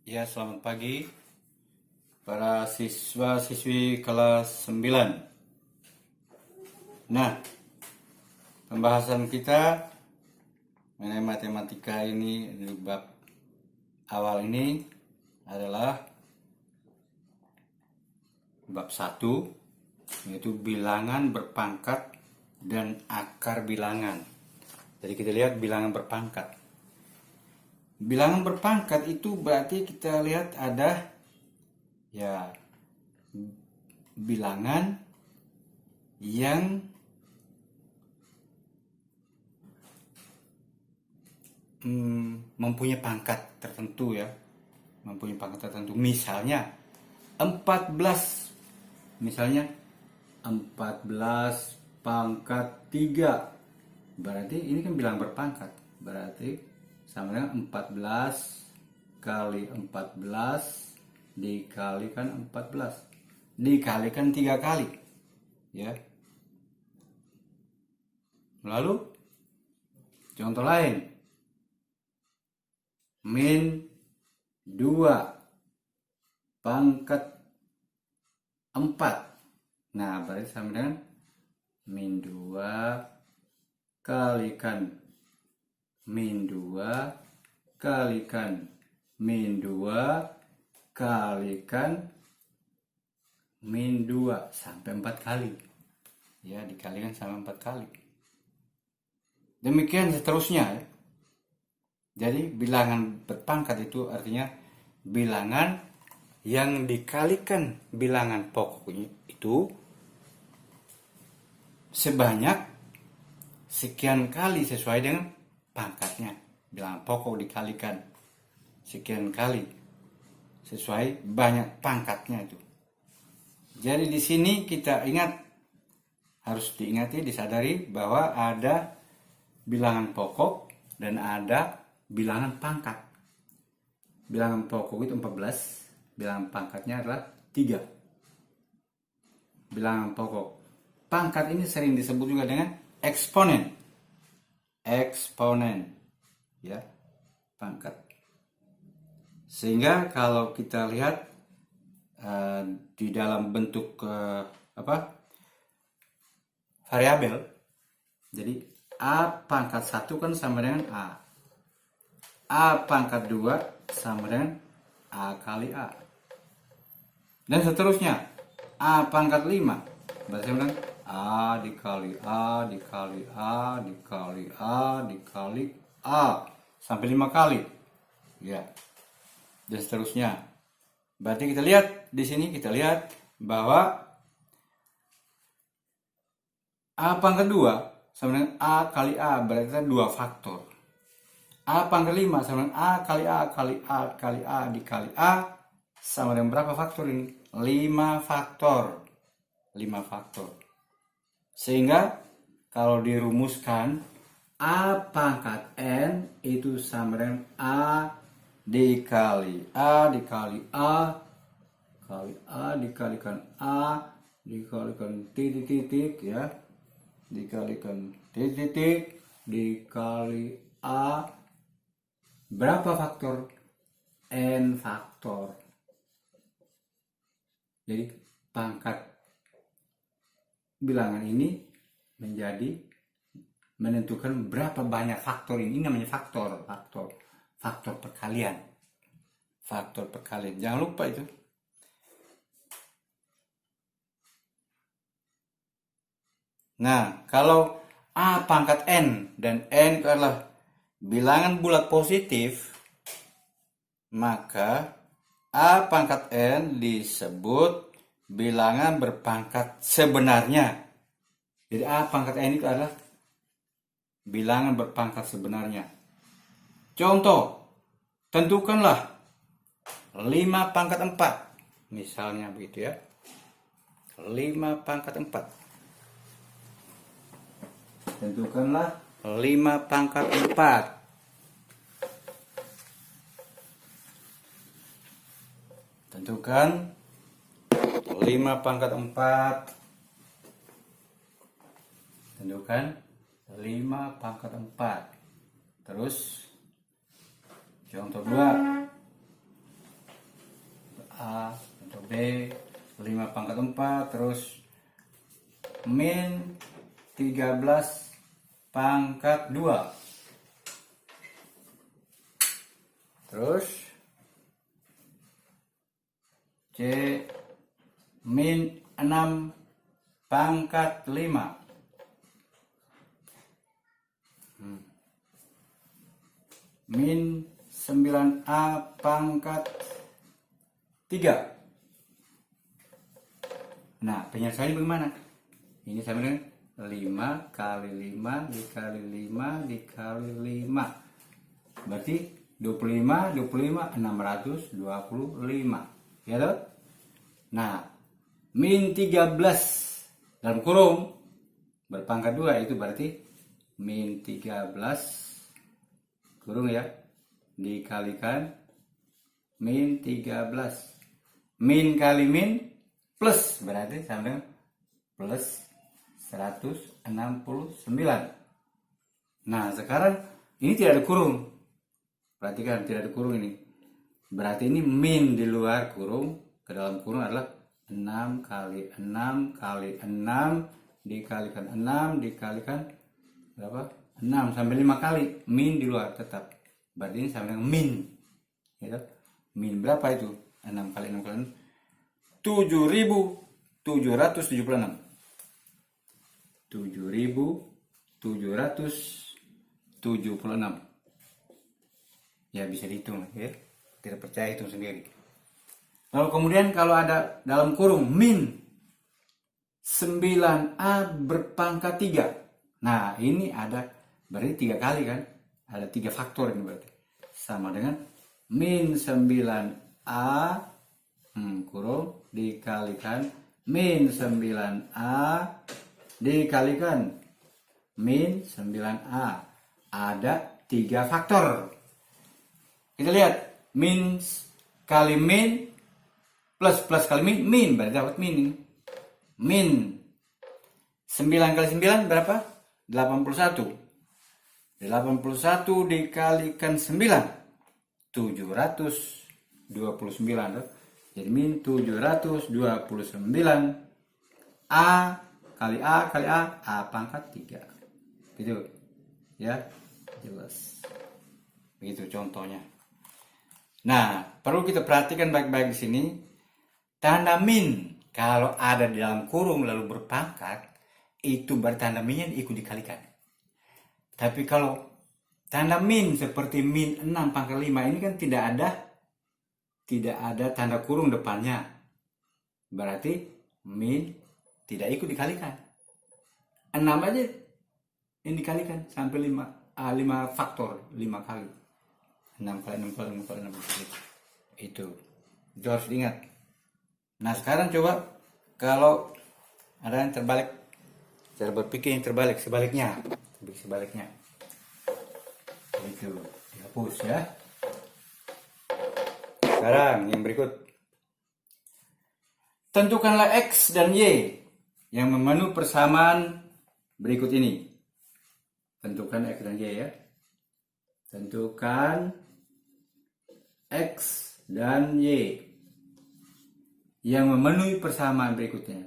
Ya, selamat pagi para siswa-siswi kelas 9. Nah, pembahasan kita mengenai matematika ini di bab awal ini adalah bab 1, yaitu bilangan berpangkat dan akar bilangan. Jadi kita lihat bilangan berpangkat. Bilangan berpangkat itu berarti kita lihat ada ya bilangan yang mempunyai pangkat tertentu ya. Mempunyai pangkat tertentu. Misalnya 14. Misalnya 14 pangkat 3. Berarti ini kan bilangan berpangkat. Berarti sama dengan 14 kali 14 dikalikan 14 dikalikan 3 kali ya. Lalu contoh lain, min 2 pangkat 4. Nah, berarti sama dengan min 2 kalikan min 2 kalikan min 2 kalikan min 2 sampai 4 kali. Ya, dikalikan sampai 4 kali. Demikian seterusnya ya. Jadi bilangan berpangkat itu artinya bilangan yang dikalikan bilangan pokoknya itu sebanyak sekian kali sesuai dengan pangkatnya. Bilangan pokok dikalikan sekian kali sesuai banyak pangkatnya itu. Jadi di sini kita ingat, harus diingati, disadari bahwa ada bilangan pokok dan ada bilangan pangkat. Bilangan pokok itu 14, bilangan pangkatnya adalah 3. Bilangan pokok. Pangkat ini sering disebut juga dengan eksponen. Eksponen ya, pangkat. Sehingga kalau kita lihat di dalam bentuk variabel, jadi a pangkat 1 kan sama dengan a pangkat 2 sama dengan a kali a, dan seterusnya. A pangkat 5 berarti sama dengan A dikali A dikali A dikali A dikali A sampai 5 kali ya, dan seterusnya. Berarti kita lihat di sini, kita lihat bahwa A pangkat 2 sama dengan A kali A, berarti ada 2 faktor. A pangkat 5 sama dengan A kali A kali A kali A dikali A sama dengan berapa faktor ini? 5 faktor. 5 faktor. Sehingga kalau dirumuskan A pangkat N itu sama dengan A dikali A dikali A kali A dikalikan A dikalikan titik-titik ya, dikalikan titik-titik dikali A, berapa faktor? N faktor. Jadi pangkat bilangan ini menentukan berapa banyak faktor ini. Namanya faktor perkalian. Faktor perkalian. Jangan lupa itu. Nah, kalau A pangkat N dan N itu adalah bilangan bulat positif, maka A pangkat N disebut bilangan berpangkat sebenarnya. Jadi A pangkat N itu adalah bilangan berpangkat sebenarnya. Contoh, tentukanlah 5 pangkat 4. Misalnya begitu ya. 5 pangkat 4. Tentukanlah 5 pangkat 4. Tentukan 5 pangkat 4. Tentukan 5 pangkat 4. Terus contoh 2. 4, terus min 13 pangkat 2. Terus C min 6 pangkat 5. Min 9A pangkat 3. Nah, penyelesaiannya bagaimana? Ini sama dengan 5 kali 5 dikali 5 dikali 5. Berarti 25, 625. Ya toh? Nah, min 13 dalam kurung berpangkat 2 itu berarti min 13 kurung ya dikalikan min 13. Min kali min plus berarti sama dengan plus 169. Nah, sekarang ini tidak ada kurung. Perhatikan, tidak ada kurung ini. Berarti ini min di luar kurung, ke dalam kurung adalah 6 kali 6 kali 6 dikalikan 6 dikalikan berapa? 6 sampai 5 kali. Min di luar tetap. Berarti ini sama dengan min. Ya, min berapa itu? 6 kali 6 kali 6. 7.776. 7.776. Ya, bisa dihitung ya. Tidak percaya hitung sendiri. Lalu kemudian kalau ada dalam kurung min 9A berpangkat 3. Nah, ini ada berarti 3 kali kan? Ada 3 faktor ini berarti. Sama dengan min 9A kurung dikalikan min 9A dikalikan min 9A. Ada 3 faktor. Kita lihat min kali min plus kali min berarti dapat min ini. Min 9 kali 9 berapa? 81. 81 dikalikan 9 729. Jadi min 729 A kali A kali A pangkat 3. Gitu. Ya, jelas. Begitu contohnya. Nah, perlu kita perhatikan baik-baik di sini. Tanda min kalau ada di dalam kurung lalu berpangkat, itu bertanda minnya ikut dikalikan. Tapi kalau tanda min seperti min 6 pangkat 5 ini kan tidak ada tanda kurung depannya. Berarti min tidak ikut dikalikan. 6 aja yang dikalikan sampai 5 faktor 5 kali. 6 kali 6 kali 6 kali 6 kali. Itu harus diingat. Nah, sekarang coba kalau ada yang terbalik, cara berpikir yang terbalik, sebaliknya. Itu dihapus ya. Sekarang yang berikut. Tentukanlah X dan Y yang memenuhi persamaan berikut ini. Tentukan X dan Y ya. Tentukan X dan Y yang memenuhi persamaan berikutnya.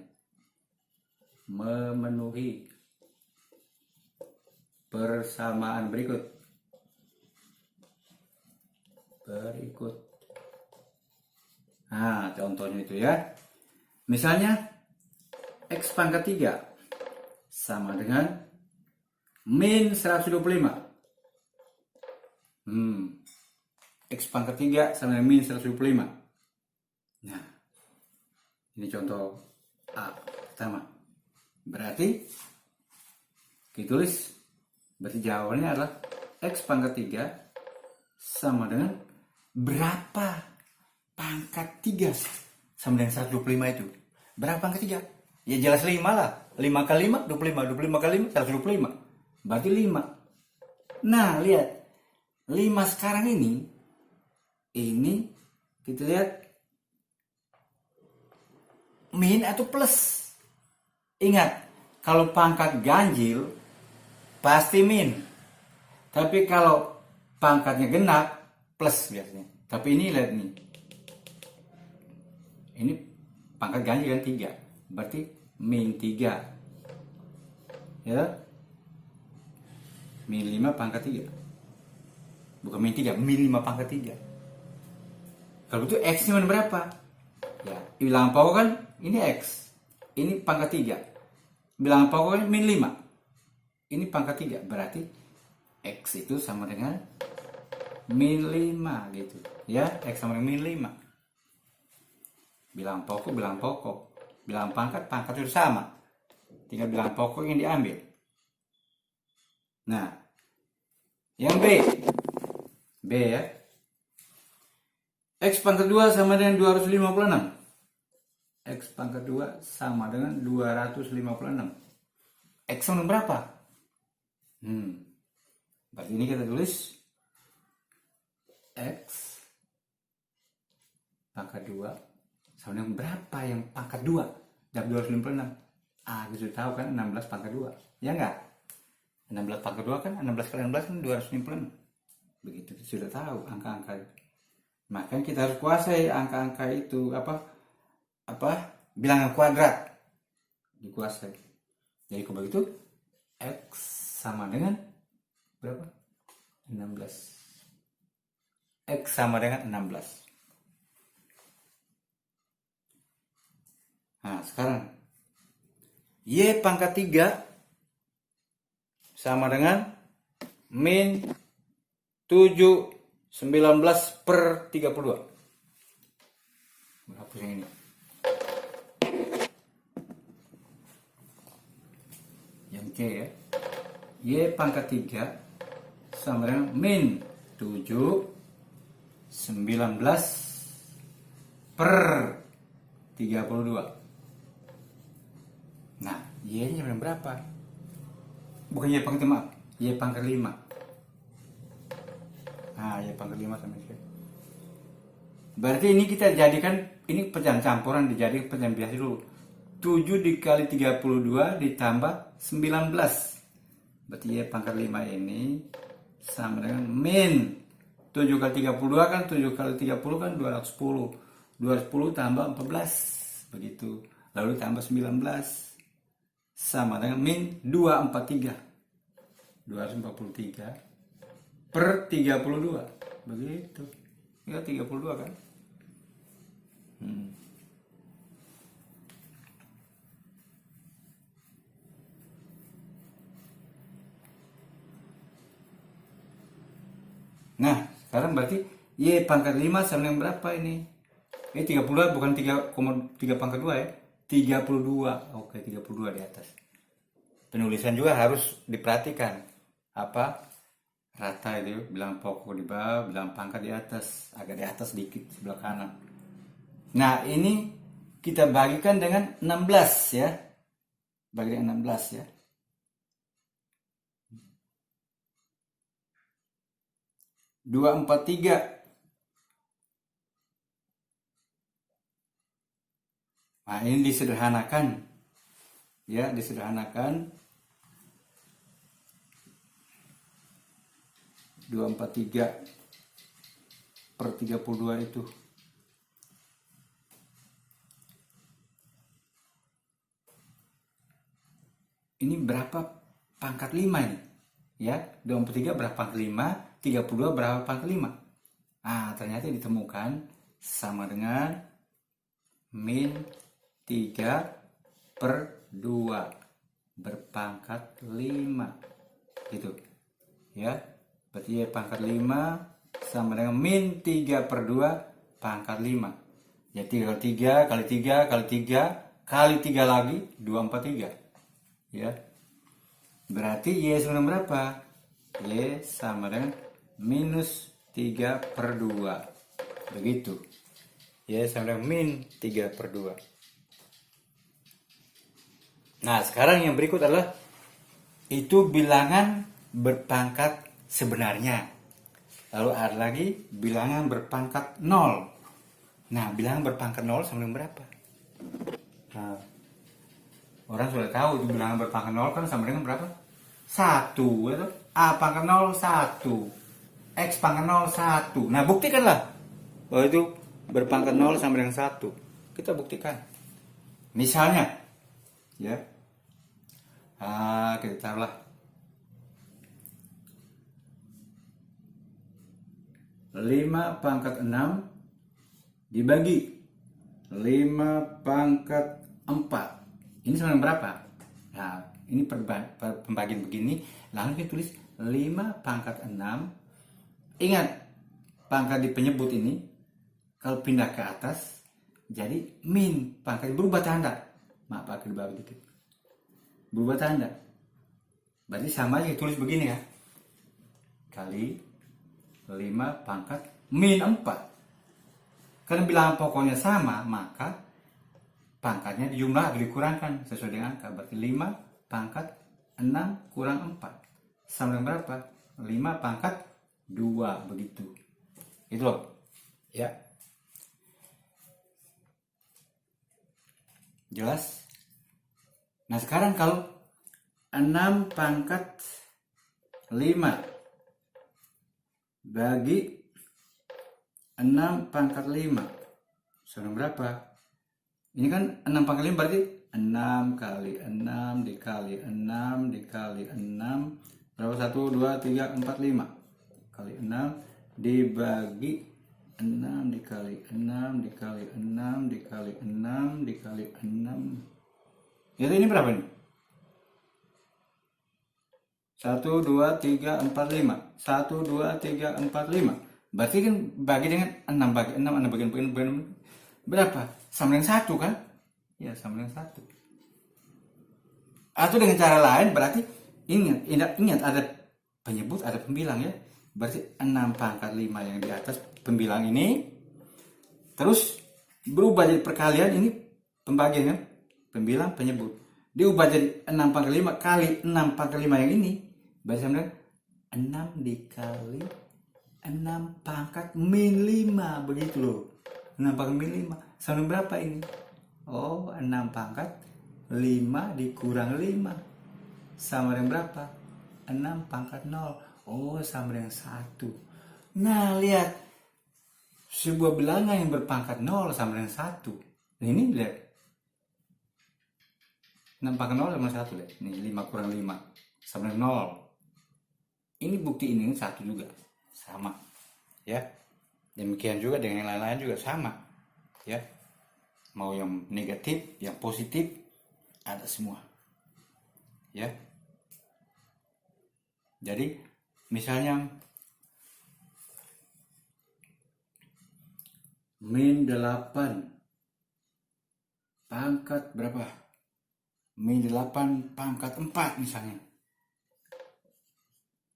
Memenuhi persamaan berikut. Nah, contohnya itu ya. Misalnya X pangkat 3 sama dengan min 125. X pangkat 3 sama dengan min 125. Nah, ini contoh A pertama. Berarti kita tulis, berarti jawabannya adalah X pangkat 3 sama dengan berapa pangkat 3 sama dengan 125 itu. Berapa pangkat 3? Ya jelas 5 lah. 5 kali 5, 25. 25 kali 5, 125. Berarti 5. Nah, lihat. 5 sekarang ini kita lihat min atau plus. Ingat, kalau pangkat ganjil pasti min. Tapi kalau pangkatnya genap plus biasanya. Tapi ini lihat nih. Ini pangkat ganjil kan 3. berarti min 3. Ya. Min 5 pangkat 3. Bukan min 3, min 5 pangkat 3. Kalau itu X-nya mana berapa? Ya, bilangan pokok kan ini X. Ini pangkat 3. Bilangan pokok kan min 5. Ini pangkat 3. Berarti X itu sama dengan min 5 gitu. Ya, X sama dengan min 5. Bilangan pokok, bilangan pokok. Bilangan pangkat itu sama. Tinggal bilangan pokok yang diambil. Nah, yang B ya. X pangkat 2 sama dengan 256. X pangkat 2 sama dengan 256. X sama berapa? Berarti ini kita tulis X pangkat 2 sama dengan berapa yang pangkat 2? Dari 256. Kita sudah tahu kan 16 pangkat 2. Ya enggak? 16 pangkat 2 kan 16 kali 16 kan 256. Begitu kita sudah tahu angka-angka itu. Makanya kita harus kuasai angka-angka itu bilangan kuadrat dikuasai. Jadi kalau begitu X sama dengan berapa? 16. X sama dengan 16. Nah sekarang Y pangkat 3 sama dengan min 7 19 per 32. Hapus yang ini. Yang C ya. Y pangkat 3 sama dengan min 7 19 per 32. Nah, Y-nya berapa? Bukan Y pangkat 5, Y pangkat 5. Nah, Y pangkat 5 sama sekali. Berarti ini kita jadikan, ini pecahan campuran dijadikan pecahan biasa dulu. 7 dikali 32 ditambah 19. Berarti Y pangkat 5 ini sama dengan min 7 kali 32 kan 7 kali 30 kan 210. 210 tambah 14. Begitu. Lalu tambah 19. Sama dengan min 243. 243 per 32. Begitu. Ya 32 kan. Nah, sekarang berarti Y pangkat 5 sama dengan berapa ini? Ini 32 bukan 3 pangkat 2 ya. 32. Oke, 32 di atas. Penulisan juga harus diperhatikan. Rata itu, bilangan pokok di bawah, bilangan pangkat di atas, agak di atas sedikit sebelah kanan. Nah, ini kita bagikan dengan 16 ya. Bagi dengan 16 ya. Dua empat tiga. Nah, ini disederhanakan. Ya, disederhanakan. 243 per 32 itu. Ini berapa pangkat 5 ini? Ya, 243 berapa pangkat 5? 32 berapa pangkat 5? Ternyata ditemukan sama dengan min 3 per 2 berpangkat 5 gitu ya. Berarti Y pangkat 5 sama dengan min 3 per 2 pangkat 5. Jadi kalau 3 kali 3 kali 3 kali 3 lagi 243 ya. Berarti Y sama dengan berapa? Y sama dengan minus 3 per 2. Begitu. Y sama dengan min 3 per 2. Nah, sekarang yang berikut adalah itu bilangan berpangkat sebenarnya. Lalu ada lagi bilangan berpangkat 0. Nah, bilangan berpangkat 0 sama dengan berapa? Nah, orang sudah tahu itu bilangan berpangkat 0 kan sama dengan berapa? 1 ya. A pangkat 0 1. X pangkat 0 1. Nah, buktikanlah bahwa itu berpangkat 0 sama dengan 1. Kita buktikan. Misalnya Ya. Kita taruhlah 5 pangkat 6 dibagi 5 pangkat 4. Ini sama dengan berapa? Nah, ini pembagian begini. Lalu kita tulis 5 pangkat 6. Ingat, pangkat di penyebut ini kalau pindah ke atas jadi min, pangkat berubah tanda. Maaf, pakai di bawah dikit. Berubah tanda. Berarti sama aja tulis begini ya. Kali 5 pangkat min 4. Karena bilangan pokoknya sama, maka pangkatnya dijumlah atau dikurangkan sesuai dengan angka. Berarti 5 pangkat 6 kurang 4. Sama dengan berapa? 5 pangkat 2, begitu. Itu loh. Ya. Jelas? Nah, sekarang kalau 6 pangkat 5 bagi 6 pangkat 5 sama berapa? Ini kan 6 pangkat 5 berarti 6 kali 6 dikali 6 dikali 6 berapa? 1, 2, 3, 4, 5 kali 6 dibagi 6 dikali 6 dikali 6 dikali 6 dikali 6. Jadi ini berapa nih? 1, 2, 3, 4, 5. 1, 2, 3, 4, 5. Berarti kan bagi dengan 6 bagi 6, 6 bagi 6, berapa? Sama dengan 1 kan? Ya, sama dengan 1. Atau dengan cara lain berarti ingat ada penyebut, ada pembilang ya. Berarti 6 pangkat 5 yang di atas pembilang ini terus berubah jadi perkalian, ini pembagian ya. Pembilang penyebut. Diubah jadi 6 pangkat 5 kali 6 pangkat 5 yang ini. Berarti sama dengan 6 dikali 6 pangkat min 5, begitu loh. 6 pangkat min 5 sama dengan berapa ini? Oh, 6 pangkat 5 dikurang 5 sama dengan berapa? 6 pangkat 0. Oh, sama dengan 1. Nah, lihat, sebuah bilangan yang berpangkat 0 sama dengan 1. Nah, ini lihat, 6 pangkat 0 sama 1, lihat. Ini 5 kurang 5 sama dengan 0. Ini bukti ini 1 juga sama ya. Demikian juga dengan yang lain-lain juga sama ya. Mau yang negatif, yang positif ada semua ya. Jadi misalnya min 8 pangkat berapa? Min 8 pangkat 4 misalnya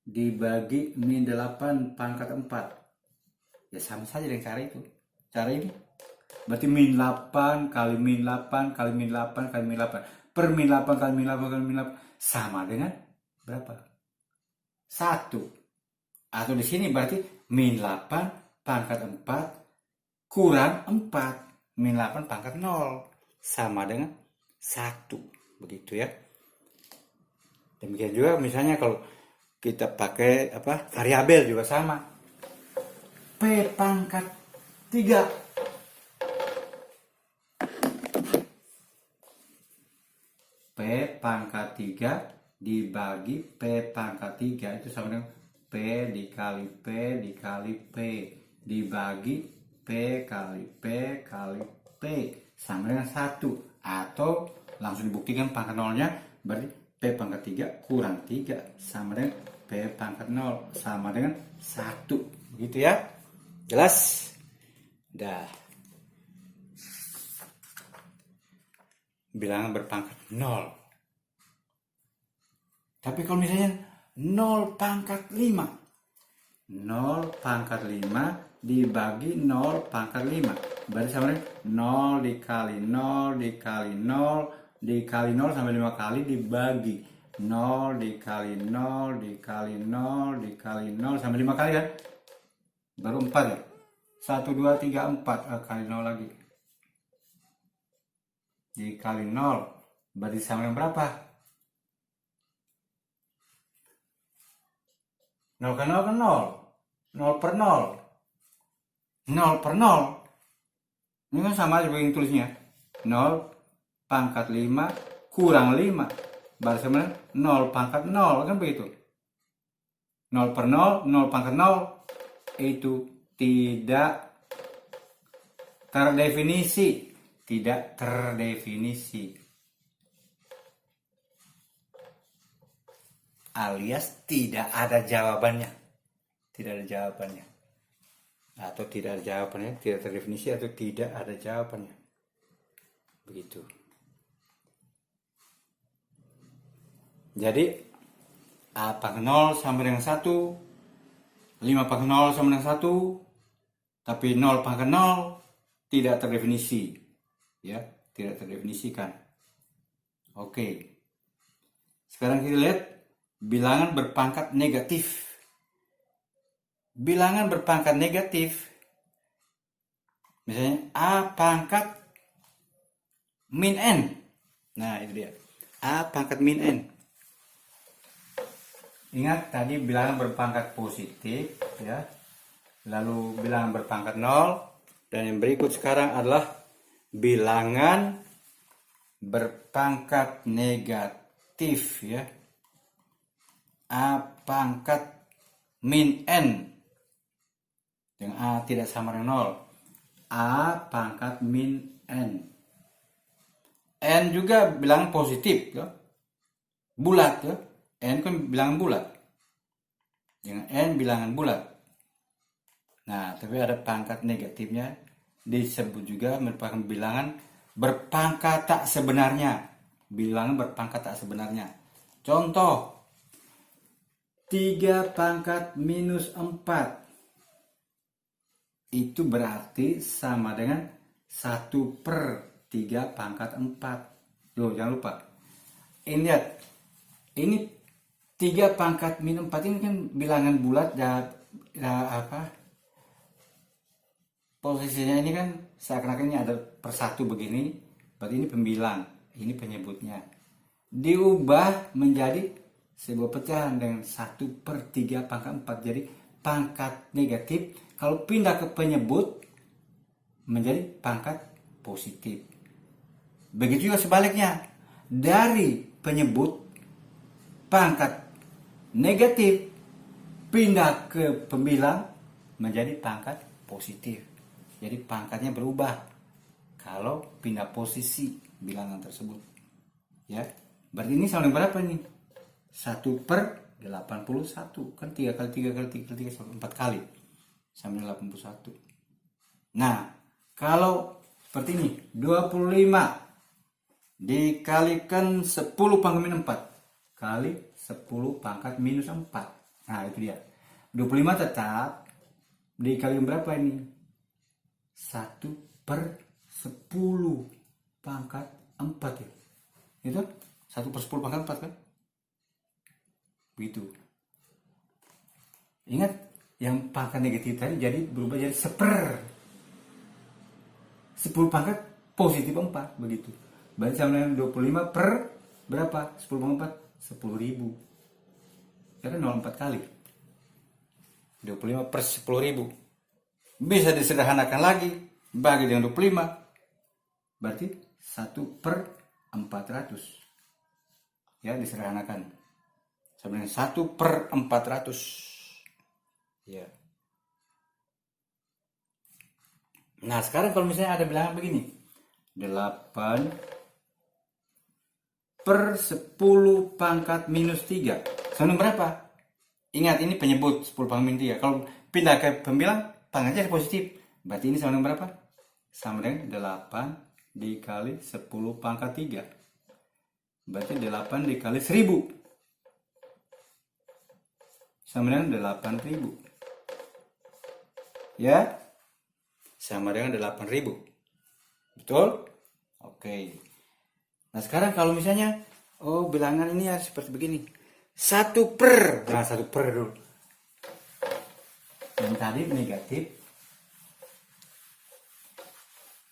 dibagi min 8 pangkat 4. Ya sama saja dengan cara itu. Cara ini berarti min 8 kali min 8 kali min 8 kali min 8 per min 8 kali min 8 kali min 8 sama dengan berapa? 1. Atau di sini berarti min 8 pangkat 4 kurang 4. Min 8 pangkat 0 sama dengan 1. Begitu ya. Demikian juga misalnya kalau kita pakai variabel juga sama. P pangkat 3 P pangkat 3 dibagi P pangkat 3 itu sama dengan P dikali P dikali P dibagi P kali P kali P sama dengan 1. Atau langsung dibuktikan pangkat nolnya berarti P pangkat 3 kurang 3 sama dengan P pangkat 0 sama dengan 1. Begitu ya. Jelas? Dah. Bilangan berpangkat 0. Tapi kalau misalnya 0 pangkat 5. 0 pangkat 5 dibagi 0 pangkat 5. Berarti sama dengan 0 dikali 0 dikali 0 dikali 0 sampai 5 kali dibagi 0 dikali 0 dikali 0 dikali 0 sampai 5 kali kan? Baru 4 ya? 1, 2, 3, 4 kali 0 lagi dikali 0 berarti sama dengan berapa? 0 kan 0 kan 0 0 per 0 0 per 0 ini kan sama aja begini tulisnya 0 pangkat 5 kurang 5 berarti sama dengan 0 pangkat 0, kan begitu. 0 per 0, 0 pangkat 0 itu tidak terdefinisi. Tidak terdefinisi. Alias tidak ada jawabannya. Tidak ada jawabannya. Atau tidak ada jawabannya, tidak terdefinisi atau tidak ada jawabannya. Begitu. Jadi A pangkat 0 sama dengan 1, 5 pangkat 0 sama dengan 1, tapi 0 pangkat 0 tidak terdefinisi. Ya, tidak terdefinisikan. Oke. Sekarang kita lihat bilangan berpangkat negatif. Bilangan berpangkat negatif, misalnya A pangkat min N. Nah, itu dia. A pangkat min N. Ingat tadi bilangan berpangkat positif, ya. Lalu bilangan berpangkat 0. Dan yang berikut sekarang adalah bilangan berpangkat negatif, ya. A pangkat min N. Yang A tidak sama dengan 0. A pangkat min N. N juga bilangan positif, ya. Bulat, ya. N kan bilangan bulat. Dengan N bilangan bulat. Nah, tapi ada pangkat negatifnya, disebut juga merupakan bilangan berpangkat tak sebenarnya. Bilangan berpangkat tak sebenarnya. Contoh, 3 pangkat minus 4. Itu berarti sama dengan 1 per 3 pangkat 4. Loh, jangan lupa. Ini lihat. Ini 3 pangkat minus 4 ini kan bilangan bulat dan apa? Posisinya ini kan seakan-akan ini ada per 1 begini. Berarti ini pembilang, ini penyebutnya. Diubah menjadi sebuah pecahan dengan 1 per 3 pangkat 4. Jadi pangkat negatif kalau pindah ke penyebut menjadi pangkat positif. Begitu juga sebaliknya. Dari penyebut pangkat negatif pindah ke pembilang menjadi pangkat positif. Jadi pangkatnya berubah kalau pindah posisi bilangan tersebut. Ya, berarti ini sama dengan berapa nih? 1 per 81. Kan 3 kali 3 kali 3 kali 3 sama 4 kali. Sama dengan 81. Nah, kalau seperti ini, 25 dikalikan 10 pangkat minus 4 kali 10 pangkat minus 4. Nah, itu dia. 25 tetap dikali berapa ini? 1 per 10 pangkat 4 ya. Itu 1 per 10 pangkat 4 kan? Begitu. Ingat, yang pangkat negatif tadi jadi berubah jadi 1/10 pangkat positif 4. Begitu. Berarti sama dengan 25 per berapa? 10 pangkat 4? 10.000. Karena 0,4 kali. 25 per 10.000. Bisa disederhanakan lagi. Bagi dengan 25. Berarti 1 per 400. Ya, disederhanakan. Sama dengan 1 per 400. Ya. Nah, sekarang kalau misalnya ada bilangan begini. 8 per 10 pangkat minus 3. Sama dengan berapa? Ingat, ini penyebut 10 pangkat minus 3. Kalau pindah ke pembilang, pangkatnya positif. Berarti ini sama dengan berapa? Sama dengan 8 dikali 10 pangkat 3. Berarti 8 dikali 1000. Sama dengan 8.000. Ya? Sama dengan 8.000. Betul? Oke. Nah, sekarang kalau misalnya, bilangan ini harus seperti begini. 1 per. Nah, 1 per dulu. Yang tadi negatif.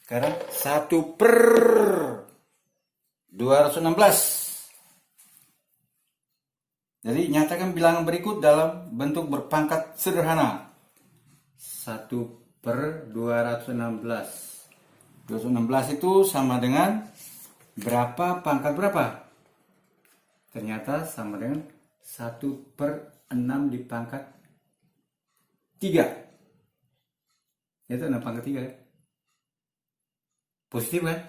Sekarang 1 per 216. Jadi nyatakan bilangan berikut dalam bentuk berpangkat sederhana. 1 per 216. 216 itu sama dengan berapa pangkat berapa? Ternyata sama dengan 1/6 dipangkat 3. Itu 6 pangkat 3 ya. Positif kan?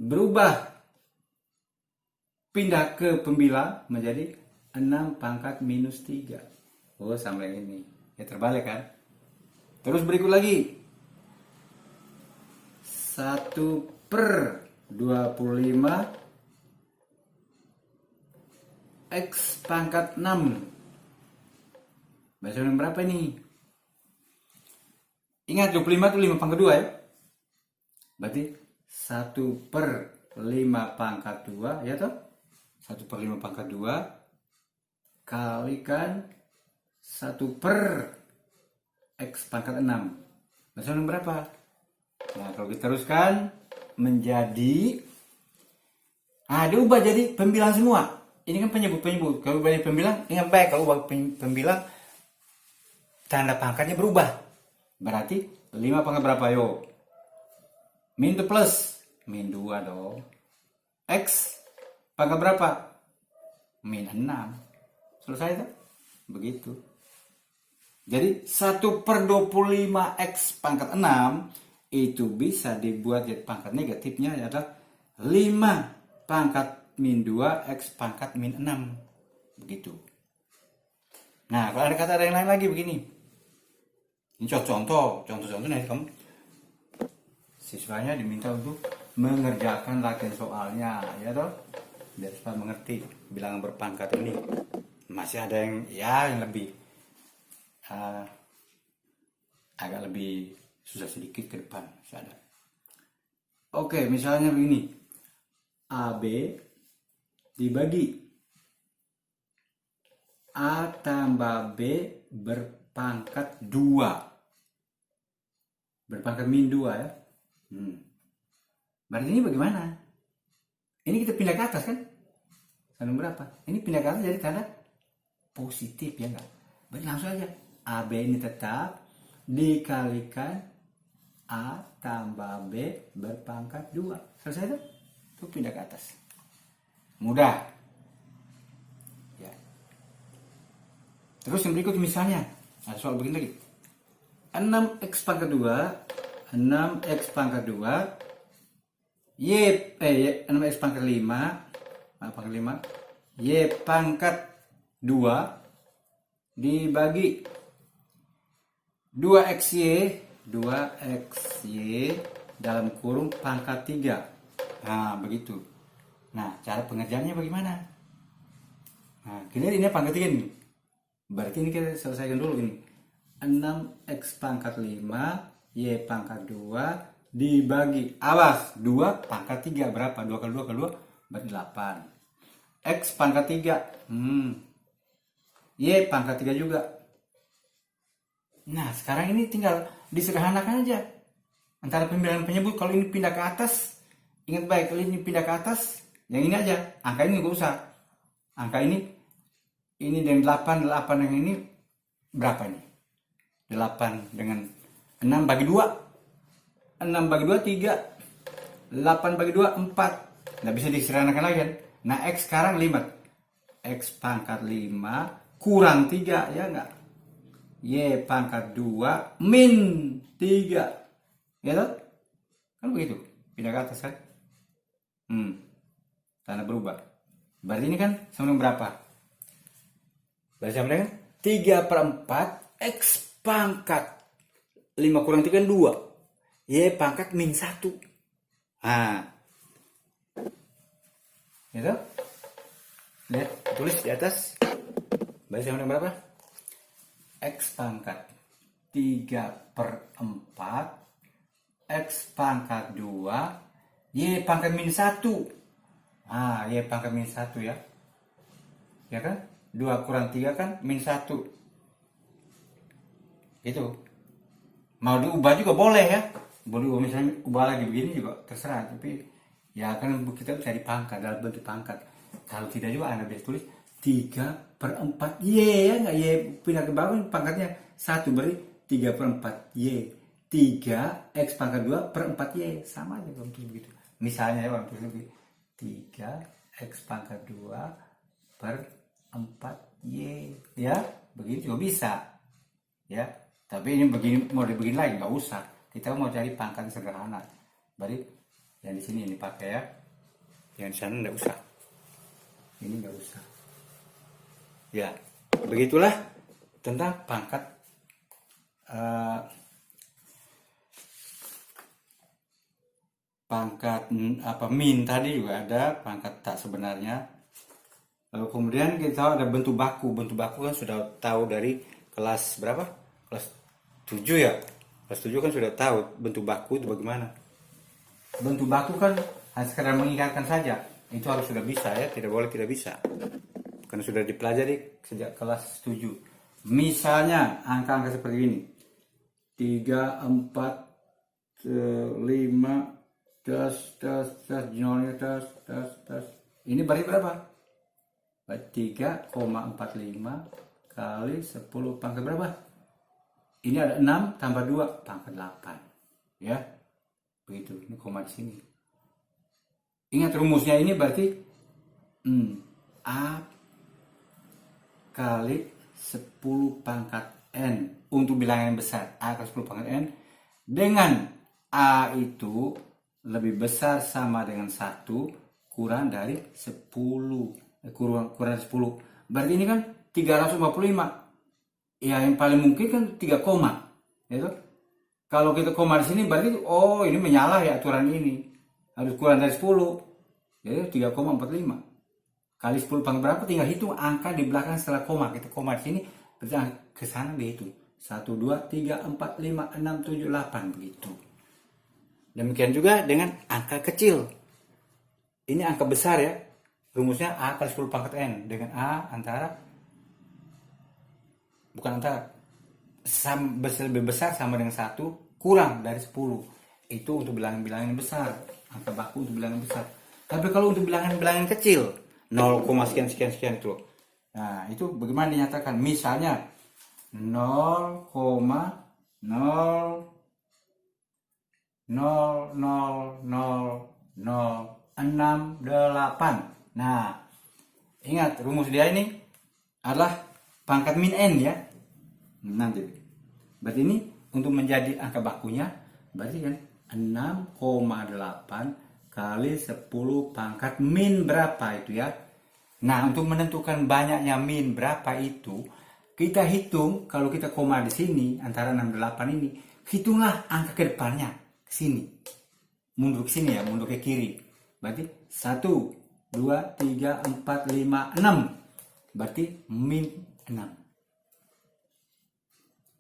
Berubah. Pindah ke pembilang menjadi 6 pangkat minus 3. Oh, sama yang ini. Ya terbalik kan? Terus berikut lagi. 1/25 X pangkat 6. Bahasa yang berapa ini? Ingat 25 itu 5 pangkat 2 ya. Berarti 1/5 pangkat 2 ya toh? 1/5 pangkat 2 kalikan 1/X pangkat 6. Bahasa yang berapa? Nah, kalau kita teruskan menjadi diubah jadi pembilang semua. Ini kan penyebut. Kalau ubah pembilang, ingat baik, kalau ubah pembilang tanda pangkatnya berubah. Berarti 5 pangkat berapa yo? Min itu plus, min 2 dong. X pangkat berapa? Min 6. Selesai tak? Begitu. Jadi 1/25 X pangkat 6 itu bisa dibuat jadi pangkat negatifnya adalah 5 pangkat min 2 X pangkat min 6. Begitu. Nah, kalau ada kata yang lain lagi begini. Ini contoh-contohnya nanti kamu siswanya diminta untuk mengerjakan rangkaian soalnya, ya toh? Biar supaya mengerti bilangan berpangkat ini. Masih ada yang lebih agak lebih susah sedikit ke depan. Oke, misalnya begini. AB dibagi A tambah B berpangkat 2. Berpangkat min 2 ya. Berarti ini bagaimana? Ini kita pindah ke atas kan? Tanda berapa? Ini pindah ke atas jadi tanda positif ya enggak? Berarti langsung aja. AB ini tetap dikalikan A tambah B berpangkat 2. Selesai tuh? Itu pindah ke atas. Mudah. Ya. Terus yang berikut misalnya. Ada soal begini lagi. 6X pangkat 2. 6X pangkat 2. 6X pangkat 5. Pangkat 5. Y pangkat 2. Dibagi 2XY dalam kurung pangkat 3. Nah, begitu. Nah, cara pengerjaannya bagaimana? Nah, ini pangkat 3 nih. Berarti ini kita selesaikan dulu ini. 6X pangkat 5, Y pangkat 2, dibagi. Awas, 2 pangkat 3 berapa? 2 kali 2 kali 2 berarti 8. X pangkat 3. Y pangkat 3 juga. Nah, sekarang ini tinggal disederhanakan aja. Antara pembilangan penyebut, kalau ini pindah ke atas, ingat baik, kalau ini pindah ke atas, yang ini aja. Angka ini nggak usah. Angka ini dengan 8 yang ini berapa ini? 8 dengan 6 bagi 2. 6 bagi 2, 3. 8 bagi 2, 4. Nggak bisa disederhanakan lagi kan? Nah, X sekarang 5. X pangkat 5 kurang 3, ya enggak? Y pangkat 2 min 3. Ya toh? Kan begitu. Pindah ke atas kan? Tanda berubah. Berarti ini kan sama dengan berapa? Berarti sama dengan 3/4 X pangkat 5 kurang 3 kan 2. Y pangkat min 1. Nah. Ya toh? Lihat, tulis di atas. Berarti sama dengan berapa? X pangkat 3/4 X pangkat 2 Y pangkat min 1. Y pangkat min 1 ya. Ya kan? 2 kurang 3 kan min 1. Itu. Mau diubah juga boleh ya. Boleh misalnya ubah lagi begini juga terserah. Tapi ya kan kita cari pangkat dalam bentuk pangkat. Kalau tidak juga Anda bisa tulis 3/4 Y ya nggak? Y pindah ke bawah pangkatnya 1 berarti 3/4 Y. 3 X pangkat 2/4 Y. Sama aja kalau begitu. Misalnya ya Bang, 3x pangkat 2 per 4y, ya begini juga bisa ya. Tapi ini begini, mau dibikin lagi nggak usah, kita mau cari pangkat sederhana. Berarti yang di sini ini pakai ya, yang di sana nggak usah, ini nggak usah ya. Begitulah tentang pangkat min tadi juga ada pangkat tak sebenarnya. Lalu kemudian kita tahu ada bentuk baku. Bentuk baku kan sudah tahu dari kelas berapa? Kelas 7 ya. Kelas 7 kan sudah tahu bentuk baku itu bagaimana. Bentuk baku kan hanya sekedar mengingatkan saja. Itu harus sudah bisa ya, tidak boleh tidak bisa. Karena sudah dipelajari sejak kelas 7. Misalnya angka-angka seperti ini. 3, 4, 5, nolnya ini berarti berapa? 3,45 kali 10 pangkat berapa? Ini ada 6 tambah 2 pangkat 8 ya. Begitu, ini koma di sini. Ingat rumusnya ini berarti A kali 10 pangkat N untuk bilangan besar. A kali 10 pangkat N dengan A itu lebih besar sama dengan 1 kurang dari 10. Kurang dari 10. Berarti ini kan 345. Ya yang paling mungkin kan 3 koma. Gitu. Kalau kita koma di sini berarti oh ini menyalah ya aturan ini. Harus kurang dari 10. Jadi 3,45. Kali 10 pangkat berapa, tinggal hitung angka di belakang setelah koma. Kita koma di sini berarti ke sana dihitung. 1 2 3 4 5 6 7 8 begitu. Demikian juga dengan angka kecil. Ini angka besar ya. Rumusnya A kali 10 pangkat N. Dengan A lebih besar sama dengan 1 kurang dari 10. Itu untuk bilangan-bilangan besar. Angka baku untuk bilangan besar. Tapi kalau untuk bilangan-bilangan kecil, 0, sekian itu. Nah, itu bagaimana dinyatakan? Misalnya 0,00068. Nah, ingat rumus dia ini adalah pangkat min N ya. Nanti. Berarti ini untuk menjadi angka bakunya berarti kan 6,8 kali 10 pangkat min berapa itu ya. Nah, untuk menentukan banyaknya min berapa itu, kita hitung kalau kita koma di sini antara 6 dan 8 ini, hitunglah angka ke depannya ke sini. Mundur ke sini ya, mundur ke kiri. Berarti 1 2 3 4 5 6. Berarti min 6.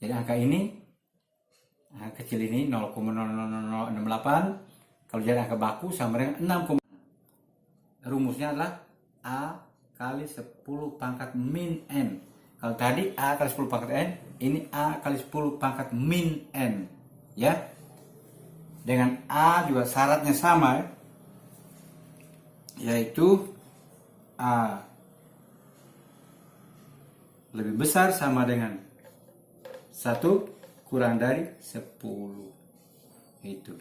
Jadi angka ini kecil ini 0,00068. Kalau jadi angka baku sama dengan 6. Rumusnya adalah A kali 10 pangkat min N. Kalau tadi A kali 10 pangkat N, ini A kali 10 pangkat min N. Ya. Dengan A juga syaratnya sama ya. Yaitu A lebih besar sama dengan 1 kurang dari 10. Itu.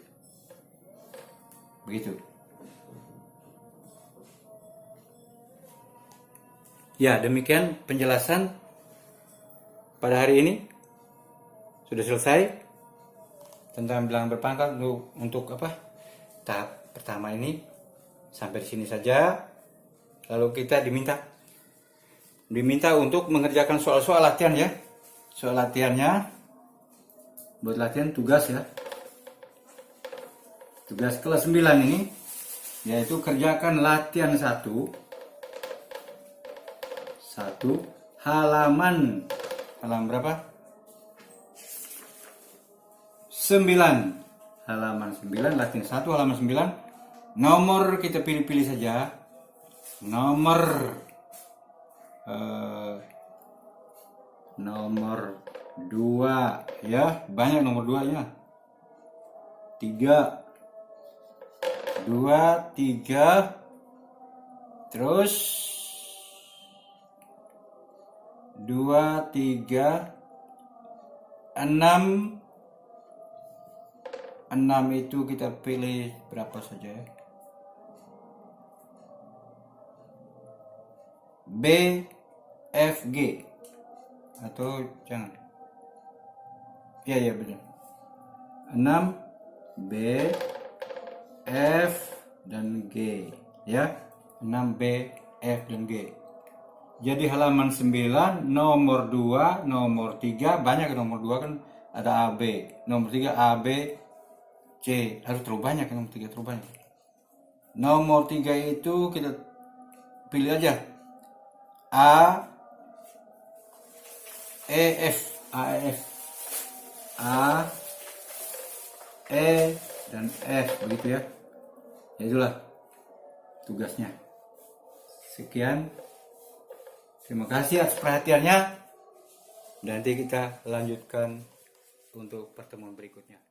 Begitu. Ya, demikian penjelasan pada hari ini. Sudah selesai tentang bilangan berpangkat untuk tahap pertama ini. Sampai di sini saja. Lalu kita diminta untuk mengerjakan soal-soal latihan ya. Soal latihannya buat latihan tugas ya. Tugas kelas 9 ini yaitu kerjakan latihan 1 halaman berapa? 9. Halaman 9, latihan 1 halaman 9. Nomor kita pilih-pilih saja. Nomor 2 ya, banyak nomor 2 nya. 3 terus 2 3 6 itu kita pilih berapa saja ya, B, F, G. Atau jangan. Iya benar. 6 B, F, dan G. Ya, 6 B, F, dan G. Jadi halaman 9, nomor 2, nomor 3, banyak nomor 2 kan ada A, B. Nomor 3 A, B, C. Harus terlalu banyak, nomor 3 terlalu banyak. Nomor 3 itu kita pilih aja A, E, F. A, E, F. A, E, dan F, begitu ya. Ya itulah tugasnya. Sekian. Terima kasih atas perhatiannya. Nanti kita lanjutkan untuk pertemuan berikutnya.